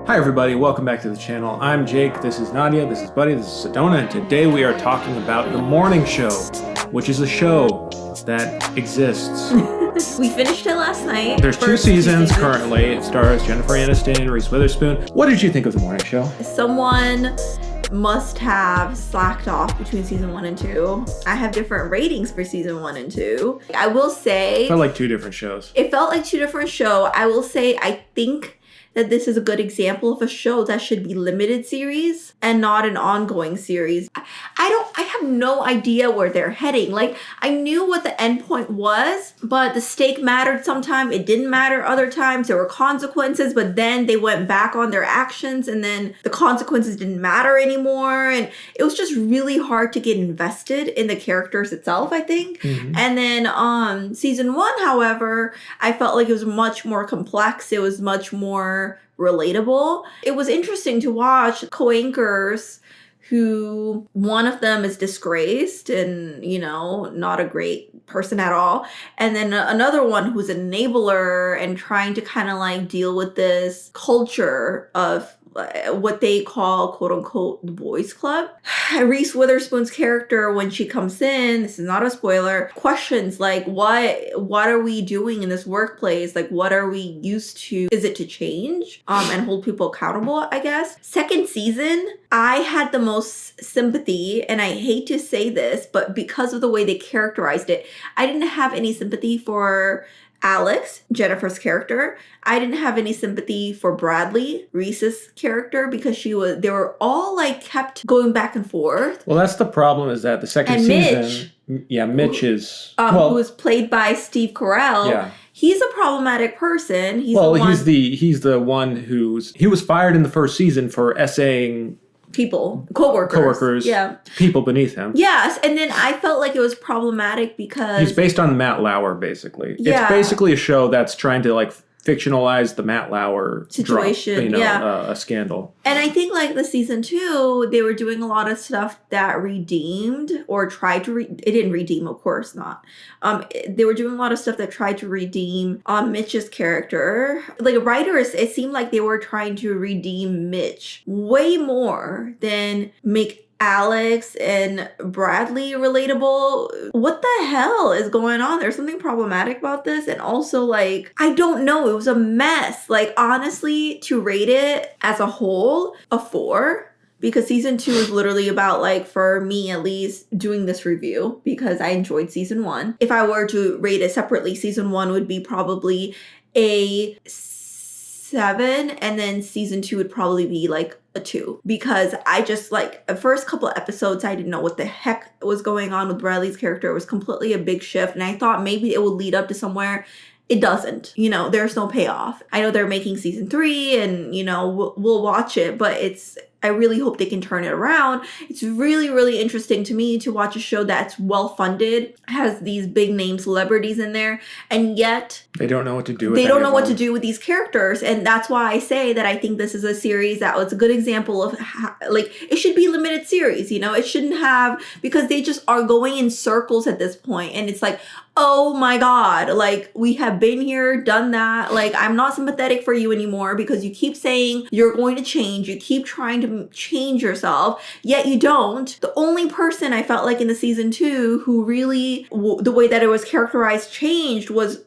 Hi everybody, welcome back to the channel. I'm Jake, this is Nadia, this is Buddy, this is Sedona, and today we are talking about The Morning Show, which is a show that exists. We finished it last night. There's two seasons currently. It stars Jennifer Aniston, Reese Witherspoon. What did you think of The Morning Show? Someone must have slacked off between season 1 and 2. I have different ratings for season 1 and 2. I will say... It felt like two different shows. It felt like two different shows. I will say I think that this is a good example of a show that should be limited series and not an ongoing series. I have no idea where they're heading. Like, I knew what the end point was, but the stake mattered sometimes. It didn't matter other times. There were consequences, but then they went back on their actions and then the consequences didn't matter anymore. And it was just really hard to get invested in the characters itself, I think. Mm-hmm. And then season 1, however, I felt like it was much more complex. It was much more relatable. It was interesting to watch co-anchors who one of them is disgraced and, you know, not a great person at all. And then another one who's an enabler and trying to kind of like deal with this culture of what they call, quote unquote, the boys club. Reese Witherspoon's character, when she comes in, this is not a spoiler, questions like, what are we doing in this workplace? Like, what are we used to? Is it to change? And hold people accountable, I guess. Second season, I had the most sympathy, and I hate to say this, but because of the way they characterized it, I didn't have any sympathy for Alex, Jennifer's character. I didn't have any sympathy for Bradley, Reese's character, because they were all like kept going back and forth. Well, that's the problem, is that the second season, Mitch is who was played by Steve Carell. Yeah. He's a problematic person. He's the one he was fired in the first season for essaying people, co-workers, people beneath him. Yes, and then I felt like it was problematic because he's based on Matt Lauer, basically. Yeah. It's basically a show that's trying to like fictionalize the Matt Lauer situation, a scandal. And I think like the season 2, they were doing a lot of stuff that redeemed or tried to it didn't redeem, of course not. They were doing a lot of stuff that tried to redeem Mitch's character. Like writers, it seemed like they were trying to redeem Mitch way more than make Alex and Bradley relatable. What the hell is going on? There's something problematic about this. And also, like, I don't know. It was a mess. Like, honestly, to rate it as a whole, a 4. Because season 2 is literally about, like, for me at least, doing this review. Because I enjoyed season 1. If I were to rate it separately, season 1 would be probably a 7. And then season 2 would probably be, like, a 2, because I just like the first couple of episodes I didn't know what the heck was going on with Bradley's character. It was completely a big shift, and I thought maybe it would lead up to somewhere. It doesn't. You know, there's no payoff. I know they're making season 3 and, you know, we'll watch it, but I really hope they can turn it around. It's really, really interesting to me to watch a show that's well-funded, has these big name celebrities in there, and yet they don't know what to do with what to do with these characters. And that's why I say that I think this is a series that was a good example of how, like, it should be limited series, you know? It shouldn't have, because they just are going in circles at this point. And it's like, oh my God, like, we have been here, done that. Like, I'm not sympathetic for you anymore because you keep saying you're going to change. You keep trying to change yourself, yet you don't. The only person I felt like in the season 2 who really, the way that it was characterized, changed was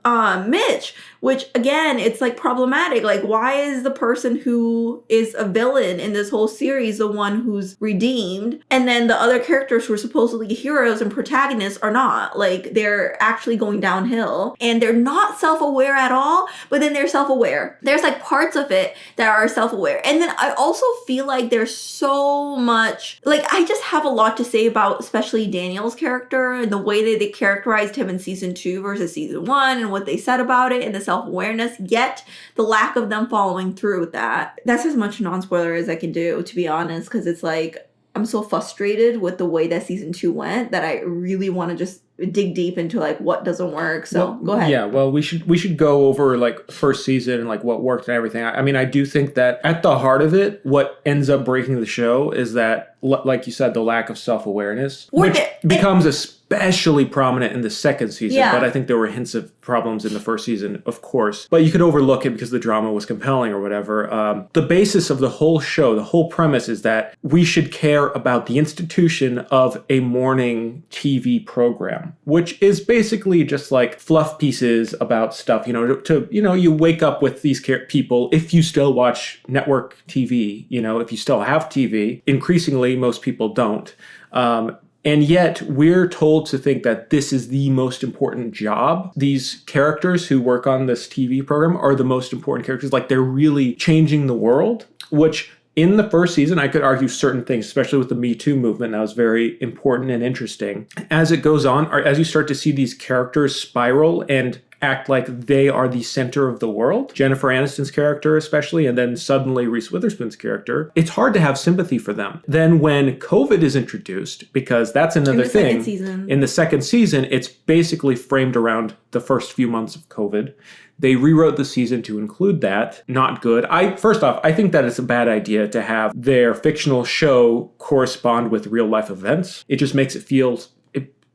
Mitch, which again, it's like problematic. Like, why is the person who is a villain in this whole series the one who's redeemed? And then the other characters who are supposedly heroes and protagonists are not. Like, they're actually going downhill and they're not self-aware at all, but then they're self-aware. There's like parts of it that are self-aware. And then I also feel like there's so much, like, I just have a lot to say about especially Daniel's character and the way that they characterized him in season 2 versus season 1 and what they said about it and the self-awareness, yet the lack of them following through with that. That's as much non-spoiler as I can do, to be honest, because it's like, I'm so frustrated with the way that season 2 went that I really want to just dig deep into like what doesn't work. So go ahead. Yeah, well, we should go over like first season and like what worked and everything. I mean, I do think that at the heart of it, what ends up breaking the show is that like you said, the lack of self-awareness, Or which becomes especially prominent in the second season. Yeah. But I think there were hints of problems in the first season, of course. But you could overlook it because the drama was compelling or whatever. The basis of the whole show, the whole premise is that we should care about the institution of a morning TV program, which is basically just like fluff pieces about stuff, you wake up with these people. If you still watch network TV, if you still have TV, increasingly most people don't. And yet we're told to think that this is the most important job. These characters who work on this TV program are the most important characters. Like they're really changing the world, which in the first season, I could argue certain things, especially with the Me Too movement, that was very important and interesting. As it goes on, or as you start to see these characters spiral and act like they are the center of the world, Jennifer Aniston's character especially, and then suddenly Reese Witherspoon's character, it's hard to have sympathy for them. Then when COVID is introduced, because that's another thing, in the second season, it's basically framed around the first few months of COVID. They rewrote the season to include that. Not good. First off, I think that it's a bad idea to have their fictional show correspond with real life events. It just makes it feel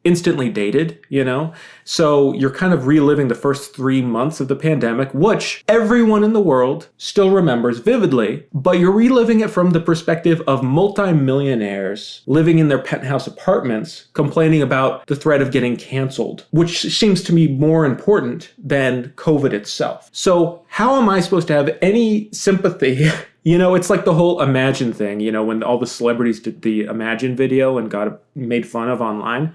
instantly dated, So you're kind of reliving the first 3 months of the pandemic, which everyone in the world still remembers vividly, but you're reliving it from the perspective of multimillionaires living in their penthouse apartments, complaining about the threat of getting canceled, which seems to me more important than COVID itself. So how am I supposed to have any sympathy? It's like the whole Imagine thing, when all the celebrities did the Imagine video and got made fun of online.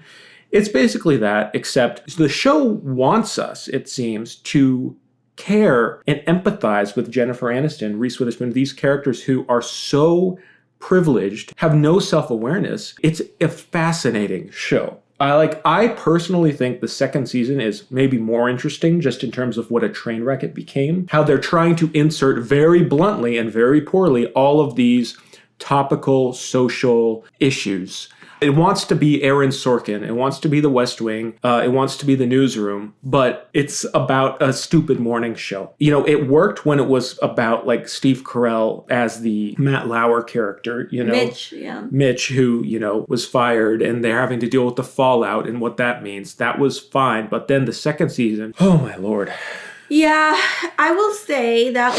It's basically that, except the show wants us, it seems, to care and empathize with Jennifer Aniston, Reese Witherspoon, these characters who are so privileged, have no self-awareness. It's a fascinating show. I personally think the second season is maybe more interesting just in terms of what a train wreck it became. How they're trying to insert very bluntly and very poorly all of these topical social issues. It wants to be Aaron Sorkin. It wants to be The West Wing. It wants to be The Newsroom. But it's about a stupid morning show. It worked when it was about like Steve Carell as the Matt Lauer character, Mitch, yeah. Mitch, who, was fired and they're having to deal with the fallout and what that means. That was fine. But then the second season, oh my Lord. Yeah, I will say that,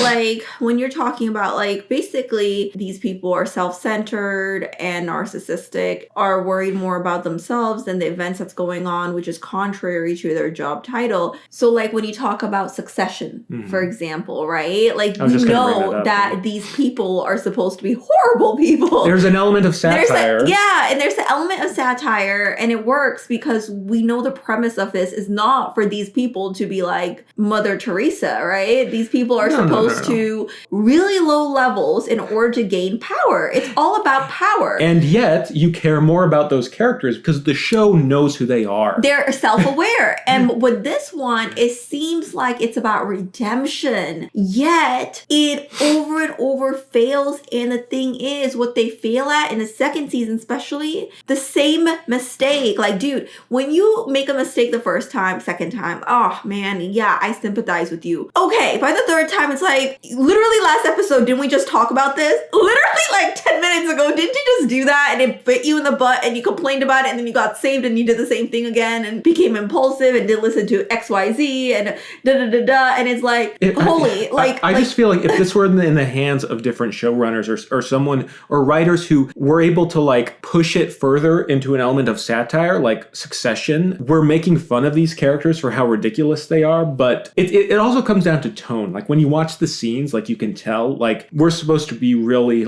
when you're talking about, basically these people are self-centered and narcissistic, are worried more about themselves than the events that's going on, which is contrary to their job title. So, when you talk about Succession, for example, right? We know that these people are supposed to be horrible people. There's an element of satire. And there's an element of satire, and it works because we know the premise of this is not for these people to be like Mother Teresa, right? These people are supposed to really low levels in order to gain power. It's all about power. And yet you care more about those characters because the show knows who they are. They're self-aware. And with this one, it seems like it's about redemption. Yet it over and over fails. And the thing is, what they fail at in the second season, especially, the same mistake. Dude, when you make a mistake the first time, second time, oh man, yeah, I sympathize with you. Okay, by the third time, it's literally last episode, didn't we just talk about this? Literally 10 minutes ago, didn't you just do that? And it bit you in the butt and you complained about it and then you got saved and you did the same thing again and became impulsive and didn't listen to XYZ and da-da-da-da. And it's I just feel like if this were in the hands of different showrunners or someone or writers who were able to push it further into an element of satire, like Succession, we're making fun of these characters for how ridiculous they are, but it also comes down to tone. When you watch the scenes, you can tell, we're supposed to be really,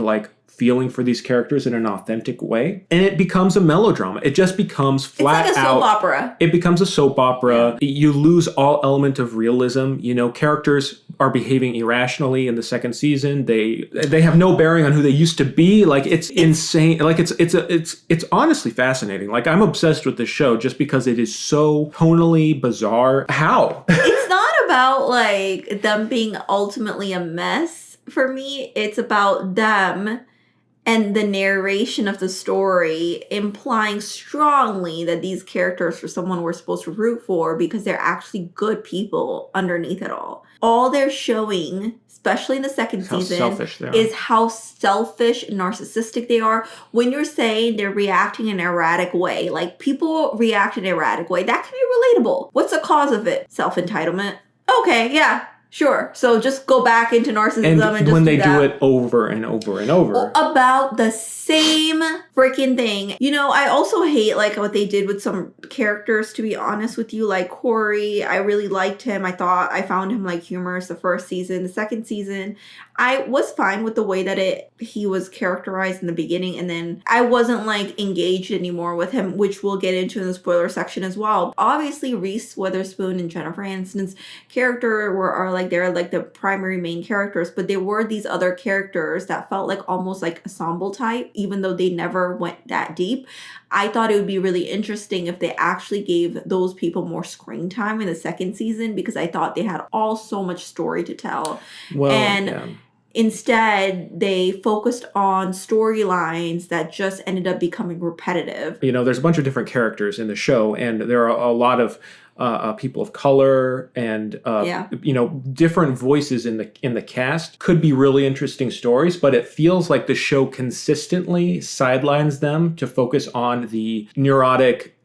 feeling for these characters in an authentic way. And it becomes a melodrama. It just becomes flat out. It's like a soap opera. It becomes a soap opera. Yeah. You lose all element of realism. Characters are behaving irrationally in the second season. They have no bearing on who they used to be. It's insane. It's honestly fascinating. I'm obsessed with this show just because it is so tonally bizarre. How? It's not about them being ultimately a mess for me. It's about them and the narration of the story implying strongly that these characters are someone we're supposed to root for because they're actually good people underneath it all. All they're showing, especially in the second season, is how selfish and narcissistic they are. When you're saying they're reacting in an erratic way, like people react in an erratic way, that can be relatable. What's the cause of it? Self-entitlement. Okay, yeah. Sure. So just go back into narcissism and just when they do it over and over and over. About the same freaking thing. You know, I also hate like what they did with some characters, to be honest with you. Like Corey, I really liked him. I found him like humorous the first season. The second season, I was fine with the way that he was characterized in the beginning, and then I wasn't like engaged anymore with him, which we'll get into in the spoiler section as well. Obviously, Reese Witherspoon and Jennifer Aniston's character they're like the primary main characters, but there were these other characters that felt like almost like ensemble type, even though they never went that deep. I thought it would be really interesting if they actually gave those people more screen time in the second season, because I thought they had all so much story to tell. Instead, they focused on storylines that just ended up becoming repetitive. You know, there's a bunch of different characters in the show, and there are a lot of people of color and you know, different voices in the cast. Could be really interesting stories, but it feels like the show consistently sidelines them to focus on the neurotic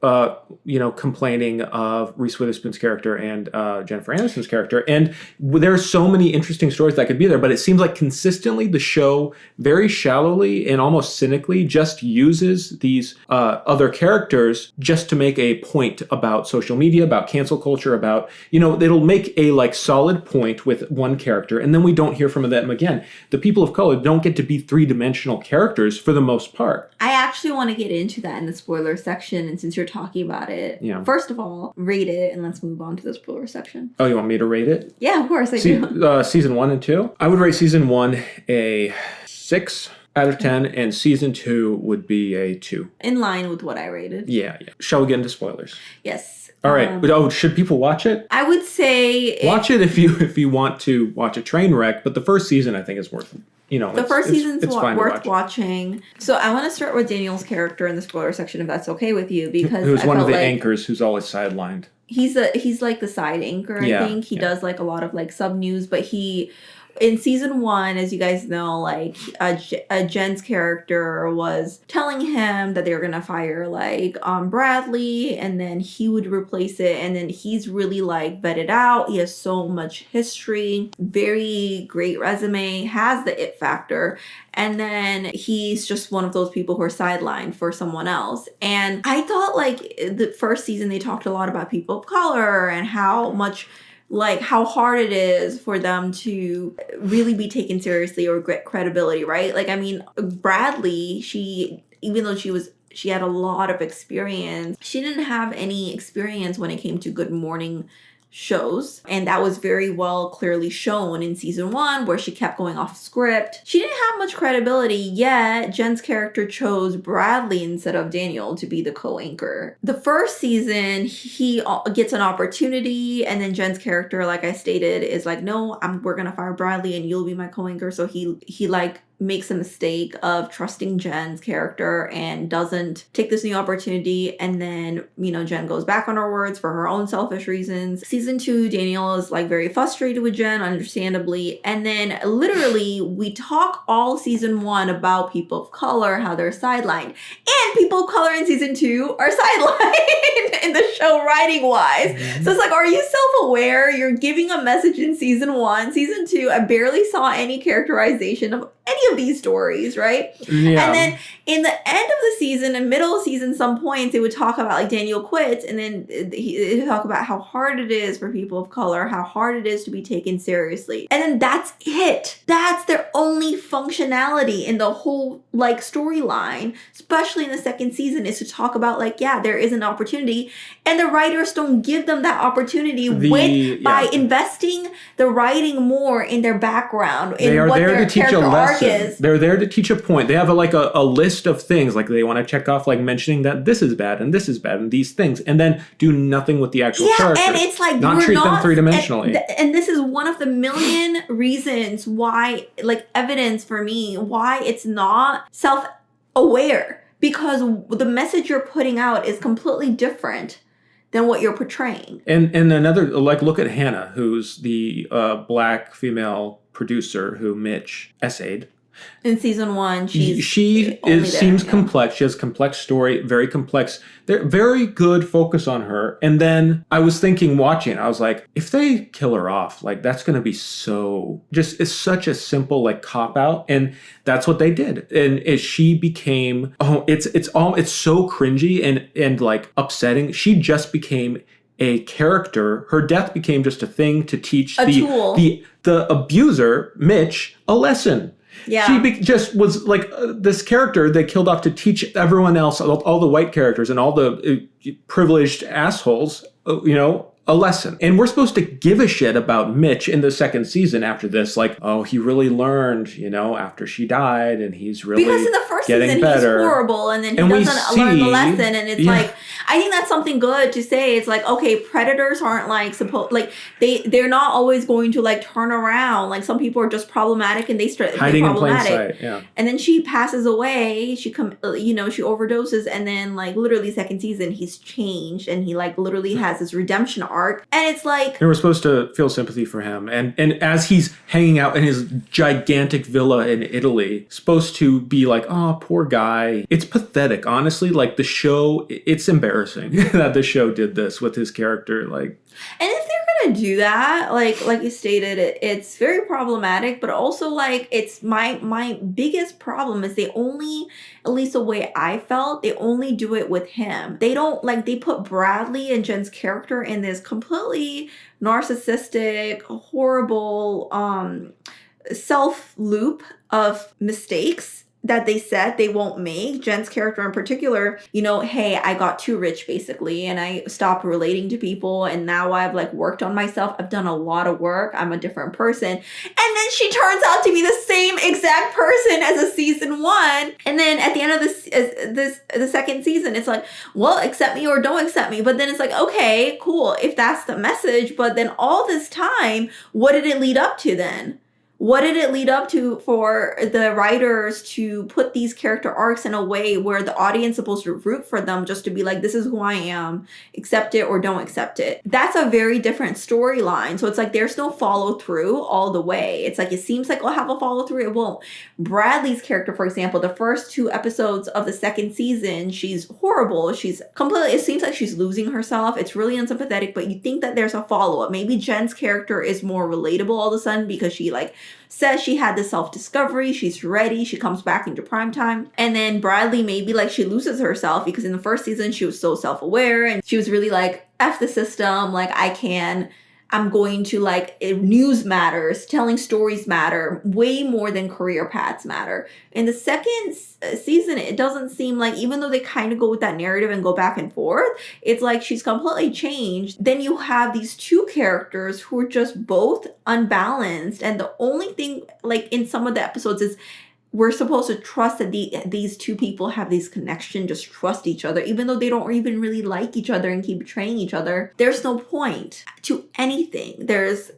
complaining of Reese Witherspoon's character and Jennifer Aniston's character. And there's so many interesting stories that could be there, but it seems like consistently the show very shallowly and almost cynically just uses these other characters just to make a point about social media, about cancel culture, about, you know, it'll make a like solid point with one character and then we don't hear from them again. The people of color don't get to be three-dimensional characters for the most part. I actually want to get into that in the spoiler section, and since you're talking about it, first of all, rate it, and let's move on to the spoiler section. Oh, you want me to rate it? Yeah, of course I do. Season 1 and 2? I would rate season 1 a 6 out of 10, and season 2 would be a 2. In line with what I rated. Yeah. Shall we get into spoilers? Yes. All right. Should people watch it? I would say watch it if you want to watch a train wreck, but the first season I think is worth, you know, the first season's worth watching. So I want to start with Daniel's character in the spoiler section, if that's okay with you, because who's one of the anchors who's always sidelined. He's like the side anchor. I think he does like a lot of like sub news, but in season 1, as you guys know, like Jen's character was telling him that they were gonna fire like Bradley, and then he would replace it, and then he's really like vetted out. He has so much history, very great resume, has the it factor, and then he's just one of those people who are sidelined for someone else. And I thought like the first season they talked a lot about people of color and how hard it is for them to really be taken seriously or get credibility, right? Like, I mean, Bradley, even though she had a lot of experience, she didn't have any experience when it came to Good Morning shows, and that was very well clearly shown in season 1, where she kept going off script. She didn't have much credibility, yet Jen's character chose Bradley instead of Daniel to be the co-anchor. The first season, he gets an opportunity, and then Jen's character, like I stated, is like, no, we're gonna fire Bradley and you'll be my co-anchor. So he like makes a mistake of trusting Jen's character and doesn't take this new opportunity, and then, you know, Jen goes back on her words for her own selfish reasons. Season 2, Daniel is like very frustrated with Jen, understandably, and then literally we talk all season 1 about people of color, how they're sidelined, and people of color in season 2 are sidelined in the show writing wise. Mm-hmm. So it's like, are you self-aware? You're giving a message in season 1. Season 2, I barely saw any characterization of any of these stories, right? Yeah. And then in the end of the season and middle of season, some points they would talk about like Daniel quits, and then they talk about how hard it is for people of color, how hard it is to be taken seriously. And then that's it. That's their only functionality in the whole like storyline, especially in the second season, is to talk about like, yeah, there is an opportunity, and the writers don't give them that opportunity by investing the writing more in their background, in what their character arc is. They're there to teach a point. They have a list of things, like they want to check off, like mentioning that this is bad and this is bad and these things, and then do nothing with the actual character. And it's like not treat them three-dimensionally. And this is one of the million reasons why, like evidence for me why it's not self-aware, because the message you're putting out is completely different than what you're portraying. And another, like, look at Hannah, who's the black female producer who Mitch essayed. In season 1, she yeah. seems complex. She has complex story, very complex. They're very good focus on her. And then I was thinking, watching, I was like, if they kill her off, like, that's going to be it's such a simple, like, cop out. And that's what they did. And she became, it's so cringy and like upsetting. She just became a character. Her death became just a thing to teach the abuser, Mitch, a lesson. Yeah. She just was like this character they killed off to teach everyone else, all the white characters and all the privileged assholes, a lesson. And we're supposed to give a shit about Mitch in the second season after this. Like, oh, he really learned, after she died, and he's really because in the first season better. He's horrible, and then he doesn't learn the lesson, and it's like, I think that's something good to say. It's like, okay, predators aren't they're not always going to like turn around. Like, some people are just problematic and they start hiding in plain sight. Yeah. And then she passes away. She overdoses, and then like literally second season he's changed, and he like literally has this redemption arc, and it's like, and we're supposed to feel sympathy for him, and as he's hanging out in his gigantic villa in Italy, supposed to be like, oh, poor guy. It's pathetic, honestly. Like, the show, it's embarrassing that the show did this with his character. Like, and if they're gonna do that, like you stated, it's very problematic. But also, like, it's my biggest problem is they only, at least the way I felt, they only do it with him. They don't, like, they put Bradley and Jen's character in this completely narcissistic, horrible self loop of mistakes that they said they won't make. Jen's character in particular, hey, I got too rich basically, and I stopped relating to people, and now I've like worked on myself. I've done a lot of work. I'm a different person. And then she turns out to be the same exact person as a season 1. And then at the end of the second season, it's like, well, accept me or don't accept me. But then it's like, okay, cool, if that's the message. But then all this time, what did it lead up to then? What did it lead up to for the writers to put these character arcs in a way where the audience is supposed to root for them just to be like, this is who I am, accept it or don't accept it? That's a very different storyline. So it's like there's no follow through all the way. It's like it seems like it'll have a follow through. It won't. Bradley's character, for example, the first 2 episodes of the second season, she's horrible. She's completely, it seems like she's losing herself. It's really unsympathetic, but you think that there's a follow up. Maybe Jen's character is more relatable all of a sudden because she like says she had this self-discovery, she's ready, she comes back into prime time. And then Bradley, maybe like she loses herself because in the first season she was so self-aware and she was really like, F the system, like I'm going to like, news matters, telling stories matter way more than career paths matter. In the second season, it doesn't seem like, even though they kind of go with that narrative and go back and forth, it's like she's completely changed. Then you have these 2 characters who are just both unbalanced. And the only thing like in some of the episodes is we're supposed to trust that these 2 people have this connection, just trust each other, even though they don't even really like each other and keep betraying each other. There's no point to anything. There's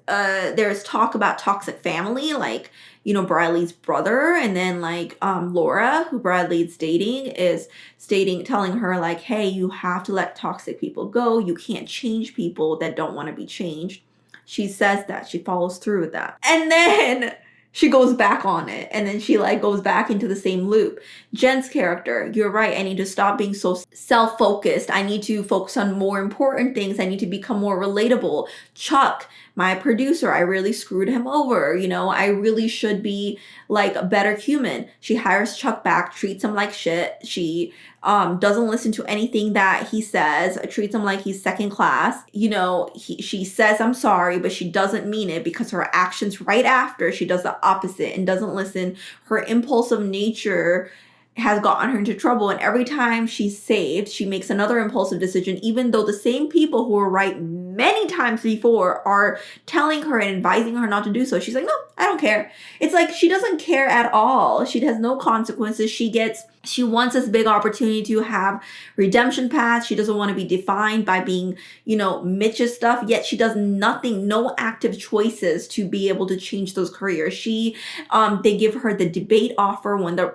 talk about toxic family, like, Bradley's brother, and then like Laura, who Bradley's dating, is telling her like, hey, you have to let toxic people go. You can't change people that don't want to be changed. She says that. She follows through with that. And then she goes back on it, and then she like goes back into the same loop. Jen's character, you're right, I need to stop being so self-focused. I need to focus on more important things. I need to become more relatable. Chuck, my producer, I really screwed him over. I really should be like a better human. She hires Chuck back, treats him like shit. She doesn't listen to anything that he says, treats him like he's second class. She says, I'm sorry, but she doesn't mean it because her actions right after, she does the opposite and doesn't listen. Her impulsive nature has gotten her into trouble. And every time she's saved, she makes another impulsive decision, even though the same people who were right many times before are telling her and advising her not to do so. She's like, no, I don't care. It's like she doesn't care at all. She has no consequences. She wants this big opportunity to have redemption paths. She doesn't want to be defined by being, Mitch's stuff, yet she does nothing, no active choices to be able to change those careers. They give her the debate offer when the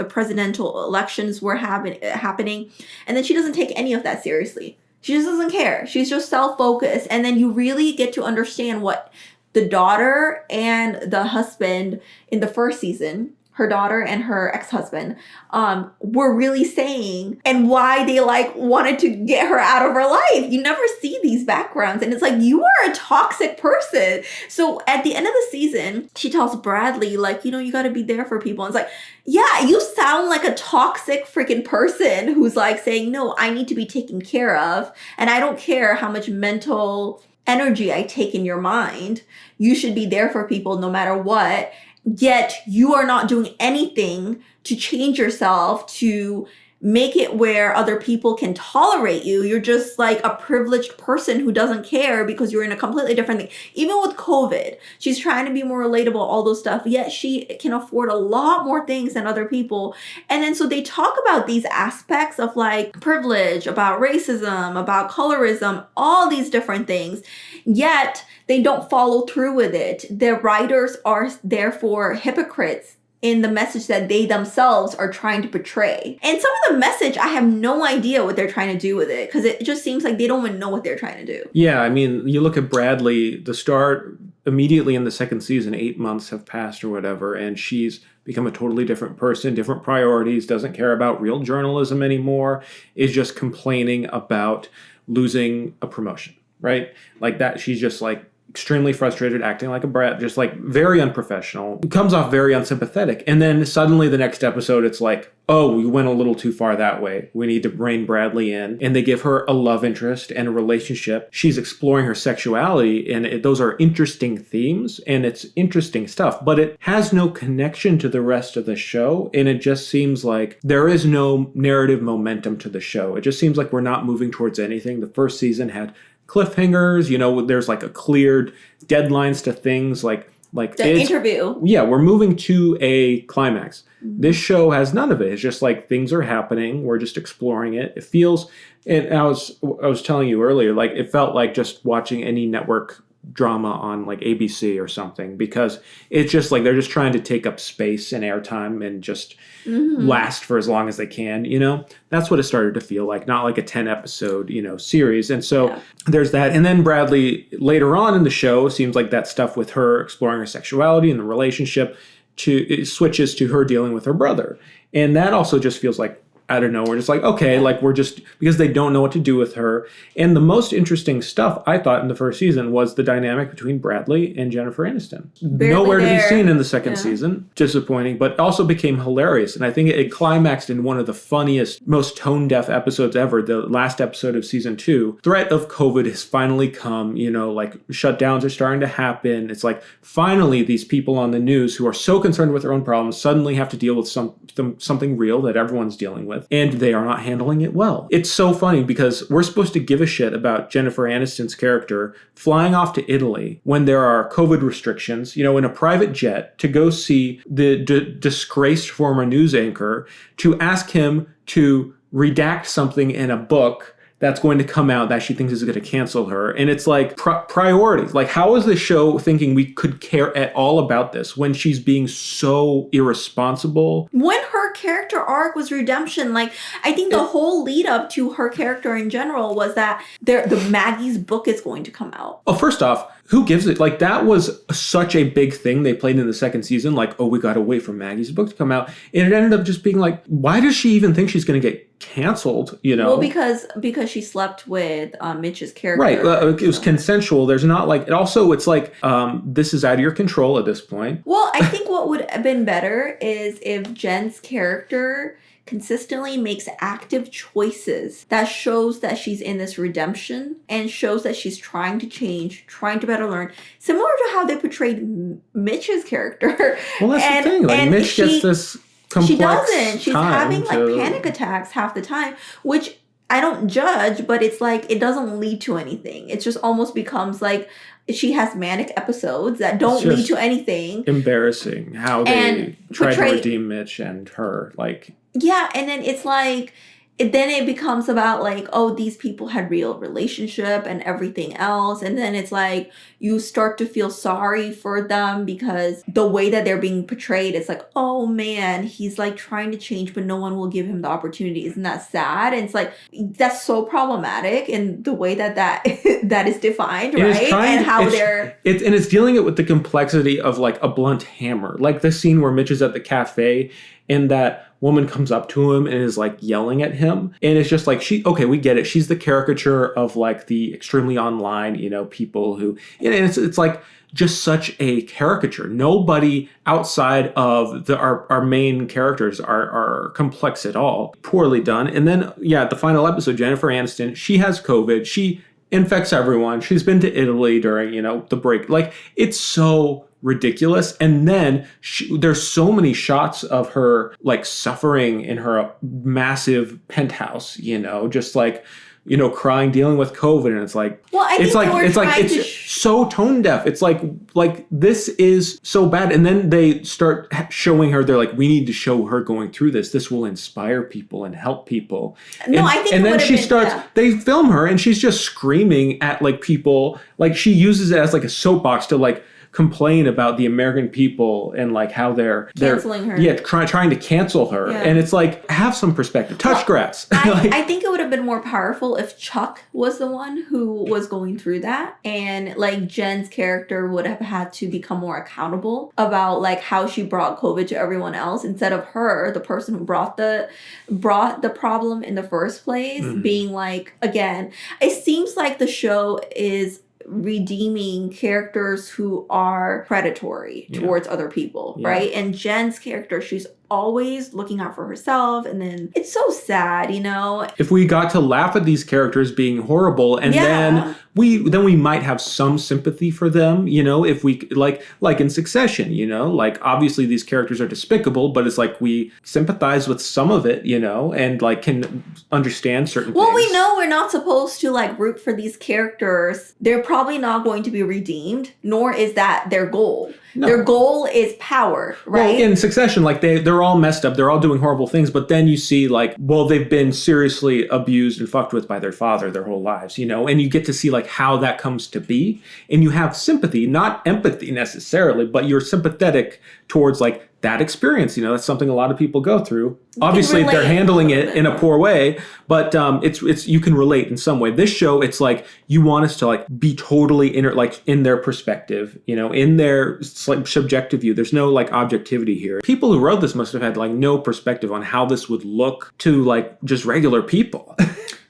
presidential elections were happening, and then she doesn't take any of that seriously. She just doesn't care. She's just self-focused, and then you really get to understand what the daughter and the husband in the first season, her daughter and her ex-husband, were really saying, and why they wanted to get her out of her life. You never see these backgrounds, and it's like, you are a toxic person. So at the end of the season, she tells Bradley, you got to be there for people. And it's like, yeah, you sound like a toxic freaking person who's saying, no, I need to be taken care of, and I don't care how much mental energy I take in your mind. You should be there for people no matter what. Yet you are not doing anything to change yourself, to make it where other people can tolerate you. You're just like a privileged person who doesn't care because you're in a completely different thing. Even with COVID, she's trying to be more relatable, all those stuff, yet she can afford a lot more things than other people. And then so they talk about these aspects of privilege, about racism, about colorism, all these different things, yet they don't follow through with it. The writers are therefore hypocrites in the message that they themselves are trying to portray. And some of the message, I have no idea what they're trying to do with it, because it just seems like they don't even know what they're trying to do. Yeah, I mean, you look at Bradley, the start immediately in the second season, 8 months have passed or whatever, and she's become a totally different person, different priorities, doesn't care about real journalism anymore, is just complaining about losing a promotion, right? Like that, she's just extremely frustrated, acting like a brat, just very unprofessional. It comes off very unsympathetic. And then suddenly the next episode, it's oh, we went a little too far that way. We need to rein Bradley in. And they give her a love interest and a relationship. She's exploring her sexuality, and those are interesting themes, and it's interesting stuff. But it has no connection to the rest of the show, and it just seems like there is no narrative momentum to the show. It just seems like we're not moving towards anything. The first season had cliffhangers, there's a cleared deadlines to things like the interview. Yeah, we're moving to a climax. Mm-hmm. This show has none of it. It's just things are happening. We're just exploring it. It feels, and I was telling you earlier, it felt like just watching any network drama on ABC or something, because it's just they're just trying to take up space and airtime and just last for as long as they can, that's what it started to feel like, not like a 10 episode, series. And so there's that. And then Bradley later on in the show, seems like that stuff with her exploring her sexuality and the relationship it switches to her dealing with her brother. And that also just feels out of nowhere, just okay, we're just, because they don't know what to do with her. And the most interesting stuff I thought in the first season was the dynamic between Bradley and Jennifer Aniston. Barely Nowhere there. to be seen in the second season. Disappointing, but also became hilarious. And I think it climaxed in one of the funniest, most tone-deaf episodes ever, the last episode of season 2. Threat of COVID has finally come, shutdowns are starting to happen. It's finally these people on the news who are so concerned with their own problems suddenly have to deal with something real that everyone's dealing with. And they are not handling it well. It's so funny because we're supposed to give a shit about Jennifer Aniston's character flying off to Italy when there are COVID restrictions, in a private jet, to go see the disgraced former news anchor, to ask him to redact something in a book that's going to come out that she thinks is going to cancel her. And it's priorities. How is the show thinking we could care at all about this when she's being so irresponsible? When her character arc was redemption, I think the whole lead up to her character in general was that the Maggie's book is going to come out. Oh, first off, who gives it? That was such a big thing they played in the second season. Oh, we got to wait for Maggie's book to come out. And it ended up just being why does she even think she's going to get canceled, Well, because she slept with Mitch's character. Right. It was consensual. There's not it's this is out of your control at this point. Well, I think what would have been better is if Jen's character consistently makes active choices that shows that she's in this redemption and shows that she's trying to change, trying to better learn, similar to how they portrayed Mitch's character. Well, that's the thing. Mitch gets this complex She doesn't. She's having panic attacks half the time, which I don't judge, but it's like it doesn't lead to anything. It just almost becomes like she has manic episodes that don't lead to anything. Embarrassing how they try to redeem Mitch and her. Like, yeah, and then it's like then it becomes about like, oh, these people had real relationship and everything else. And then it's like you start to feel sorry for them because the way that they're being portrayed, it's like, oh man, he's like trying to change, but no one will give him the opportunity. Isn't that sad? And it's like, that's so problematic in the way that that is defined, right? And how it's dealing it with the complexity of like a blunt hammer. Like the scene where Mitch is at the cafe and that woman comes up to him and is like yelling at him. And it's just like, we get it. She's the caricature of like the extremely online, people who, and it's like just such a caricature. Nobody outside of our main characters are complex at all. Poorly done. And then, the final episode, Jennifer Aniston, she has COVID. She infects everyone. She's been to Italy during, the break. Like, it's so ridiculous. And then there's so many shots of her like suffering in her massive penthouse, just like, crying, dealing with COVID. And it's like, well, it's so tone deaf. It's like this is so bad. And then they start showing her, they're like, we need to show her going through this. This will inspire people and help people. And then she starts, they film her and she's just screaming at like people. Like she uses it as like a soapbox to like complain about the American people and like how they're canceling her. Yeah, trying to cancel her. Yeah. And it's like, have some perspective. Touch grass. I think it would have been more powerful if Chuck was the one who was going through that, and like Jen's character would have had to become more accountable about like how she brought COVID to everyone else instead of her, the person who brought the problem in the first place, being like, again, it seems like the show is redeeming characters who are predatory towards other people, right? And Jen's character, she's always looking out for herself, and then it's so sad, If we got to laugh at these characters being horrible, and then we might have some sympathy for them, if we like in Succession, like obviously these characters are despicable, but it's like we sympathize with some of it, and like can understand certain things. Well, we know we're not supposed to like root for these characters. They're probably not going to be redeemed, nor is that their goal. No. Their goal is power, right? Well, in Succession, like they're all messed up. They're all doing horrible things. But then you see like, well, they've been seriously abused and fucked with by their father their whole lives, and you get to see like how that comes to be. And you have sympathy, not empathy necessarily, but you're sympathetic towards like that experience. That's something a lot of people go through. Obviously, they're handling it in a poor way, but it's you can relate in some way. This show, it's like you want us to like be totally in their perspective, in their like subjective view. There's no like objectivity here. People who wrote this must have had like no perspective on how this would look to like just regular people.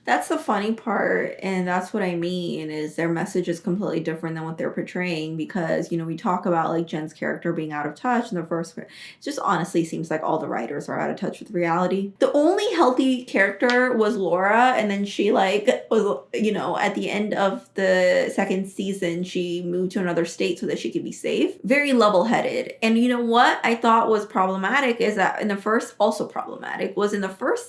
That's the funny part, and that's what I mean, is their message is completely different than what they're portraying, because, we talk about, like, Jen's character being out of touch in the first... It just honestly seems like all the writers are out of touch with reality. The only healthy character was Laura, and then she, like, was, at the end of the second season, she moved to another state so that she could be safe. Very level-headed. And you know what I thought was problematic is that in the first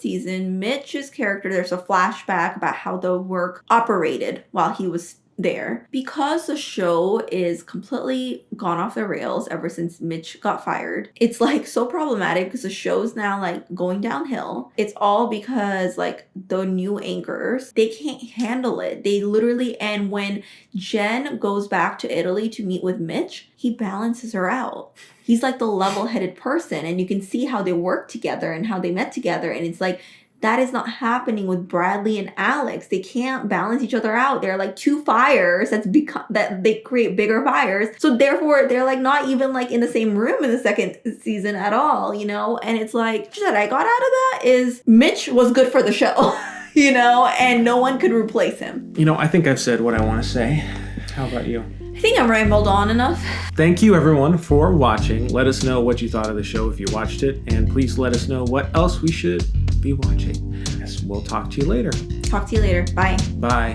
season, Mitch's character, there's a flashback about how the work operated while he was there. Because the show is completely gone off the rails ever since Mitch got fired, it's like so problematic because the show's now like going downhill. It's all because like the new anchors, they can't handle it. They literally, and when Jen goes back to Italy to meet with Mitch, he balances her out. He's like the level-headed person, and you can see how they work together and how they met together, and it's like that is not happening with Bradley and Alex. They can't balance each other out. They're like two fires that they create bigger fires. So therefore, they're like not even like in the same room in the second season at all, And it's like, what I got out of that is Mitch was good for the show, and no one could replace him. I think I've said what I want to say. How about you? I think I'm rambled on enough. Thank you, everyone, for watching. Let us know what you thought of the show if you watched it. And please let us know what else we should be watching. Yes, we'll talk to you later. Talk to you later. Bye. Bye.